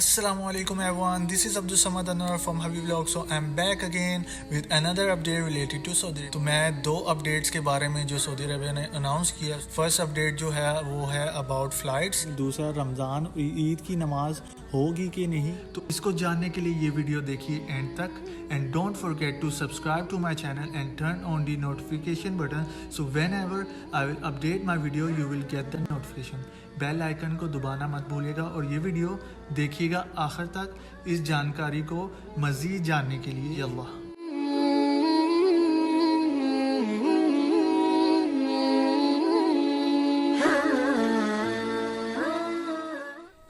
Assalamualaikum everyone, this is Abdul Samad Anwar from Habib Vlog. So I'm back again with another update related to Saudi. तो मैं दो updates के बारे में जो सऊदी अरबिया ने अनाउंस किया, फर्स्ट अपडेट जो है वो है अबाउट फ्लाइट्स, दूसरा रमज़ान ईद की नमाज होगी कि नहीं। तो इसको जानने के लिए ये वीडियो देखिए एंड तक and don't forget to subscribe to my channel and turn on the notification button so whenever I will update my video you will get the notification. Bell icon को दबाना मत भूलिएगा और ये video देखिएगा आखिर तक इस जानकारी को मज़ीद जानने के लिए। Yalla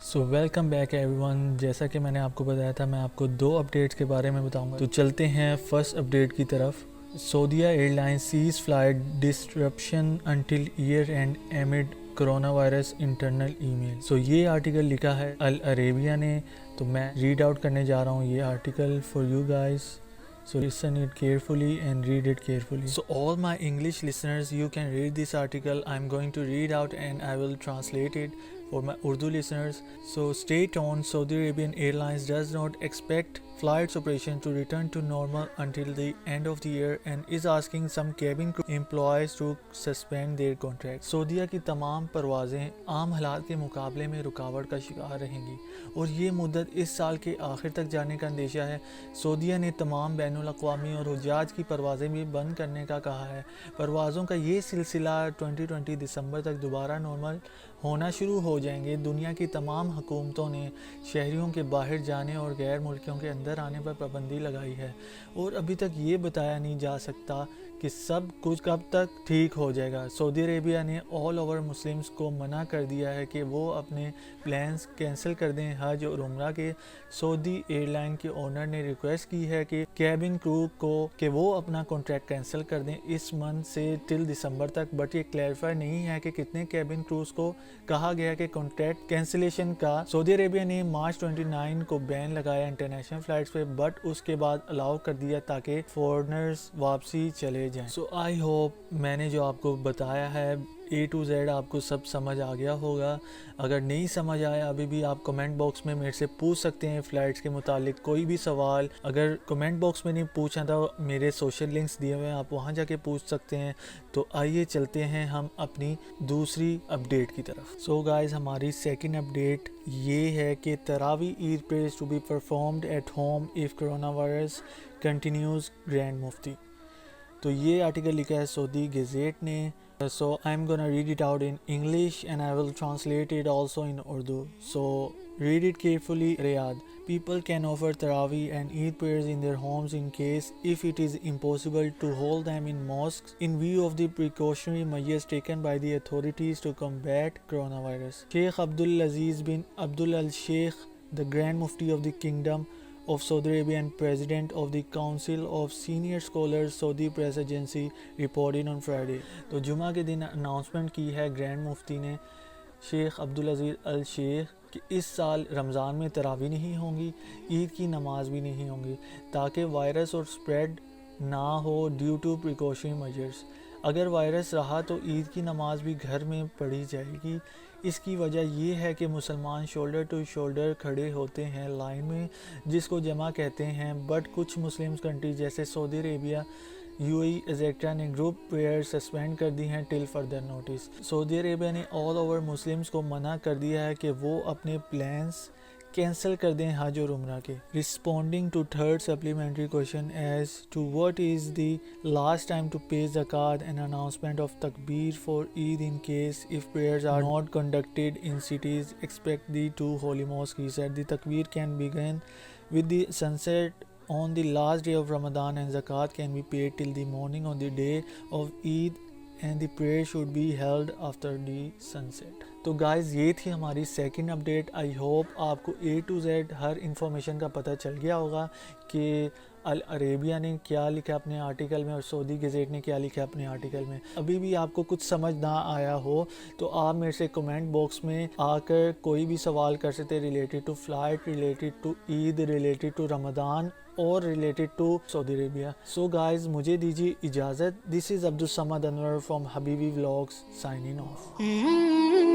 so welcome back everyone. जैसा कि मैंने आपको बताया था, मैं आपको दो अपडेट्स के बारे में बताऊंगा। तो चलते हैं फर्स्ट अपडेट की तरफ। Saudia airlines sees flight disruption until year end amid corona virus internal email. So ये आर्टिकल लिखा है अल अरेबिया ने, तो मैं रीड आउट करने जा रहा हूँ ये article for you guys. So listen it carefully and read it carefully. So all my English listeners, you can read this article. I'm going to read out and I will translate it for my Urdu listeners. So stay tuned. Saudi Arabian Airlines does not expect flights operation to return to normal until the end of the year and is asking some cabin crew employees to suspend their contract. सऊदीया की तमाम परवाज़ें आम हालात के मुकाबले में रुकावट का शिकार रहेंगी और ये मुद्दत इस साल के आखिर तक जाने का अंदेशा है। सऊदीया ने तमाम बैनुल-अक़वामी और हुज्जाज की परवाज़ें भी बंद करने का कहा है। परवाज़ों का ये सिलसिला 2020 दिसंबर तक दोबारा नॉर्मल होना शुरू हो जाएंगे। दुनिया की तमाम हुकूमतों ने शहरियों के बाहर जाने और गैर मुल्कियों के अंदर आने पर पाबंदी लगाई है और अभी तक ये बताया नहीं जा सकता कि सब कुछ कब तक ठीक हो जाएगा। सऊदी अरेबिया ने ऑल ओवर मुस्लिम्स को मना कर दिया है कि वो अपने प्लान्स कैंसिल कर दें हज और उम्रा के। सऊदी एयरलाइन के ओनर ने रिक्वेस्ट की है कि कैबिन क्रू को कि वो अपना कॉन्ट्रैक्ट कैंसिल कर दें इस मंथ से टिल दिसंबर तक, बट ये क्लैरिफाई नहीं है कि कितने कैबिन क्रूज को कहा गया कि कॉन्ट्रैक्ट कैंसिलेशन का। सऊदी अरेबिया ने मार्च 29 को बैन लगाया इंटरनेशनल फ्लाइट्स पे, बट उसके बाद अलाउ कर दिया ताकि फॉरेनर्स वापसी चले जाएं। सो आई होप मैंने जो आपको बताया है A to Z आपको सब समझ आ गया होगा। अगर नहीं समझ आया अभी भी आप कमेंट बॉक्स में मेरे से पूछ सकते हैं फ़्लाइट्स के मुतालिक कोई भी सवाल। अगर कमेंट बॉक्स में नहीं पूछा तो मेरे सोशल लिंक्स दिए हुए हैं, आप वहां जाके पूछ सकते हैं। तो आइए चलते हैं हम अपनी दूसरी अपडेट की तरफ। सो गाइस, हमारी सेकंड अपडेट ये है कि तरावी Eid prayers to be performed at home if corona virus continues, grand मुफ्ती। तो ये आर्टिकल लिखा है सऊदी गज़ेट ने। So I'm gonna read it out in English and I will translate it also in Urdu. So read it carefully. Riyadh. People can offer Taraweeh and Eid prayers in their homes in case if it is impossible to hold them in mosques in view of the precautionary measures taken by the authorities to combat coronavirus. Sheikh Abdul Aziz bin Abdul Al Sheikh, the Grand Mufti of the Kingdom of Saudi Arabia and President of the Council of Senior Scholars, Saudi Press Agency, reported on Friday. तो जुमा के दिन announcement की है grand मुफ्ती ने, शेख अब्दुल अजीज़ अल शेख, कि इस साल रमज़ान में तरावी नहीं होंगी, ईद की नमाज भी नहीं होंगी ताकि वायरस और स्प्रेड ना हो ड्यू टू प्रिकॉशनरी मेजर्स। अगर वायरस रहा तो ईद की नमाज भी घर में पढ़ी जाएगी। इसकी वजह ये है कि मुसलमान शोल्डर टू शोल्डर खड़े होते हैं लाइन में, जिसको जमा कहते हैं, बट कुछ मुस्लिम कंट्री जैसे सऊदी अरेबिया, UAE एजेक्टा ने ग्रुप प्रेयर सस्पेंड कर दी हैं till further notice. Saudi Arabia ने ऑल ओवर मुस्लिम्स को मना कर दिया है कि वो अपने प्लान्स कैंसिल कर दें हज और उम्रा के। Responding to third supplementary question as to what is the last time to pay ज़कात एंड अनाउंसमेंट ऑफ तकबीर for Eid in case if prayers are not conducted in cities except the two holy mosque, he said the तकबीर can begin with the sunset on the last day of Ramadan and zakat can be paid till the morning on the day of Eid and the prayer should be held after the sunset. तो guys, ये थी हमारी second update. I hope आपको A to Z her information का पता चल गया होगा कि अल अरेबिया ने क्या लिखा अपने आर्टिकल में और सऊदी गज़ेट ने क्या लिखा अपने आर्टिकल में। अभी भी आपको कुछ समझ ना आया हो तो आप मेरे से कमेंट बॉक्स में आकर कोई भी सवाल कर सकते हैं related to flight, related to Eid, related to Ramzan और related to Saudi Arabia. So guys, मुझे दीजिए इजाज़त। This is Abdul Samad Anwar from Habibi Vlogs signing of.